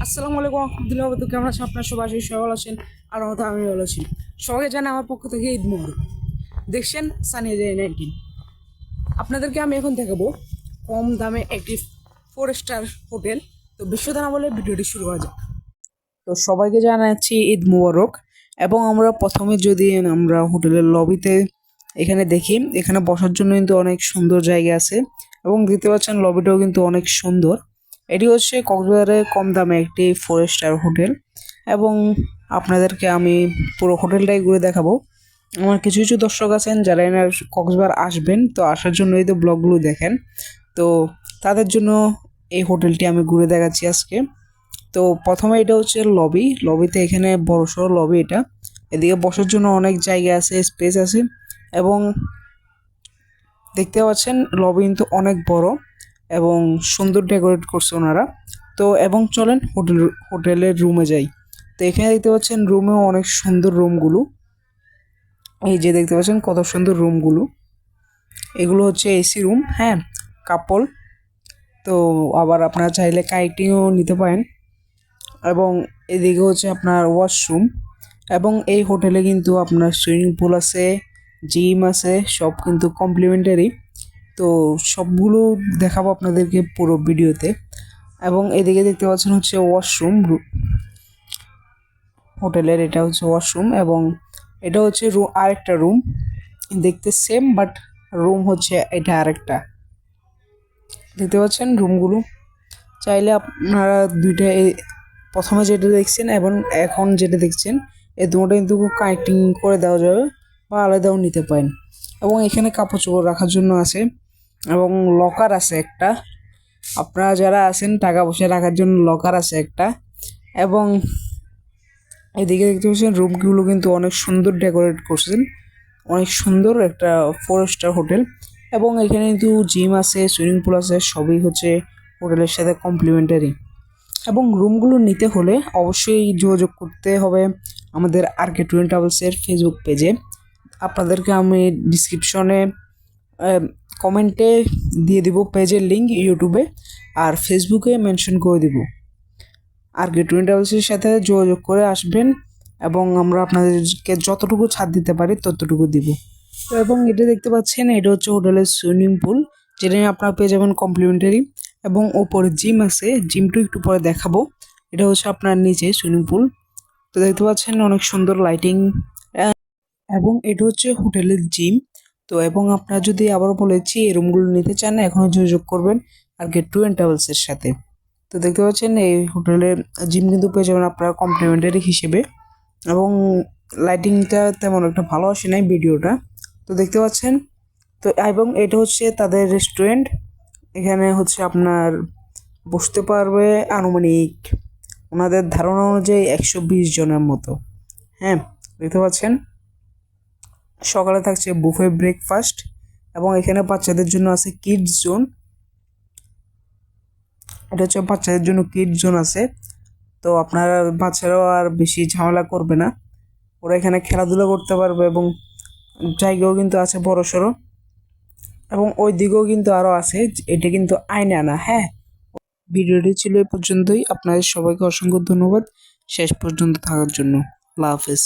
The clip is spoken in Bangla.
আসসালামু আলাইকুম রহমতুল্লাহ বরকাতুহু। কেমন আছেন আপনার সবাই? সবাই ভালো আছেন আর হয়তো আমি ভালো আছি। সবাইকে জানাই আমার পক্ষ থেকে ঈদ মোবারক। দেখছেন সানিয়া জে 19। আপনাদেরকে আমি এখন দেখাবো কম দামে একটি 4 স্টার হোটেল। তো বেশি কথা না বলে ভিডিওটি শুরু করা যাক। তো সবাইকে জানাচ্ছি ঈদ মোবারক। এবং আমরা প্রথমে যদি আমরা হোটেলের লবিতে এখানে দেখি, এখানে বসার জন্য কিন্তু অনেক সুন্দর জায়গা আছে এবং দেখতে পাচ্ছেন লবিটাও কিন্তু অনেক সুন্দর। এটি হচ্ছে কক্সবাজারে কম দামে একটি 4 স্টার হোটেল এবং আপনাদেরকে আমি পুরো হোটেলটাই ঘুরে দেখাবো। আমার কিছু কিছু দর্শক আছেন যারা এনার কক্সবাজার আসবেন, তো আসার জন্য এই তো ব্লগগুলো দেখেন, তো তাদের জন্য এই হোটেলটি আমি ঘুরে দেখাচ্ছি আজকে। তো প্রথমে এটা হচ্ছে লবিতে এখানে বড়সড় লবি এটা। এদিকে বসার জন্য অনেক জায়গা আছে, স্পেস আছে এবং দেখতে পাচ্ছেন লবি কিন্তু অনেক বড় এবং সুন্দর ডেকোরেট করছে ওনারা। তো এবং চলেন হোটেলের রুমে যাই। তো এখানে দেখতে পাচ্ছেন রুমেও অনেক সুন্দর রুমগুলো। এই যে দেখতে পাচ্ছেন কত সুন্দর রুমগুলো। এগুলো হচ্ছে এসি রুম, হ্যাঁ, কাপল। তো আবার আপনারা চাইলে কাইটিংও নিতে পারেন। এবং এদিকে হচ্ছে আপনার ওয়াশরুম এবং এই হোটেলে কিন্তু আপনার সুইমিং পুল আছে, জিম আছে, সব কিন্তু কমপ্লিমেন্টারি। তো সবগুলো দেখাবো আপনাদেরকে পুরো ভিডিওতে। এবং এদিকে দেখতে পাচ্ছেন হচ্ছে ওয়াশরুম হোটেলের, এটা হচ্ছে ওয়াশরুম এবং এটা হচ্ছে আরেকটা রুম, দেখতে সেম বাট রুম হচ্ছে এটা আরেকটা। দেখতে পাচ্ছেন রুমগুলো। চাইলে আপনারা দুইটা প্রথমে যেটা দেখছেন এবং এখন যেটা দেখছেন এই দুটো কিন্তু কানেক্টিং করে দেওয়া যাবে বা আলাদাও নিতে পারেন। এবং এখানে কাপড় চোপড় রাখার জন্য আছে এবং লকার আছে একটা। আপনারা যারা আছেন টাকা পয়সা রাখার জন্য লকার আছে একটা। এবং এদিকে দেখতে পাচ্ছেন রুমগুলো কিন্তু অনেক সুন্দর ডেকোরেট করছেন, অনেক সুন্দর একটা 4 স্টার হোটেল। এবং এখানে কিন্তু জিম আছে, সুইমিং পুল আছে, সবই হচ্ছে হোটেলের সাথে কমপ্লিমেন্টারি। এবং রুমগুলো নিতে হলে অবশ্যই যোগাযোগ করতে হবে আমাদের RK ট্যুর ট্রাভেলসের ফেসবুক পেজে। আপনাদেরকে আমি ডিসক্রিপশনে কমেন্টে দিয়ে দিব পেজের লিঙ্ক ইউটিউবে, আর ফেসবুকে মেনশন করে দিব। RK ট্যুর ট্রাভেলসের সাথে যোগাযোগ করে আসবেন এবং আমরা আপনাদেরকে যতটুকু ছাড় দিতে পারি ততটুকু দিব। তো এবং এটা দেখতে পাচ্ছেন এটা হচ্ছে হোটেলের সুইমিং পুল, যেটা আপনারা পেয়ে যাবেন কমপ্লিমেন্টারি। এবং ওপরে জিম আছে, জিমটা একটু পরে দেখাবো। এটা হচ্ছে আপনার নিচে সুইমিং পুল। তো দেখতে পাচ্ছেন অনেক সুন্দর লাইটিং এবং এটা হচ্ছে হোটেলের জিম। তো এবং আপনারা যদি আবারও বলেছি এই রুমগুলো নিতে চান এখনও যোগাযোগ করবেন RK ট্যুর অ্যান্ড ট্রাভেলসের সাথে। তো দেখতে পাচ্ছেন এই হোটেলের জিম কিন্তু পেয়ে যাবেন আপনারা কমপ্লিমেন্টারি হিসেবে। এবং লাইটিংটা তেমন একটা ভালো আসে নাই ভিডিওটা, তো দেখতে পাচ্ছেন। তো এবং এটা হচ্ছে তাদের রেস্টুরেন্ট। এখানে হচ্ছে আপনার বসতে পারবে আনুমানিক ওনাদের ধারণা অনুযায়ী 120 জনের মতো, হ্যাঁ, দেখতে পাচ্ছেন। সকালে থাকছে বুফে ব্রেকফাস্ট এবং এখানে বাচ্চাদের জন্য আছে কিডস জোন। এটা হচ্ছে বাচ্চাদের জন্য কিডস জোন আছে। তো আপনারা বাচ্চারাও আর বেশি ঝামেলা করবে না, ওরা এখানে খেলাধুলা করতে পারবে এবং জায়গাও কিন্তু আছে বড় সড়ো। এবং ওই দিকেও কিন্তু আরও আছে, এটা কিন্তু আইনে আনা, হ্যাঁ। ভিডিওটি ছিল এ পর্যন্তই। আপনাদের সবাইকে অসংখ্য ধন্যবাদ শেষ পর্যন্ত থাকার জন্য। আল্লাহ হাফেজ।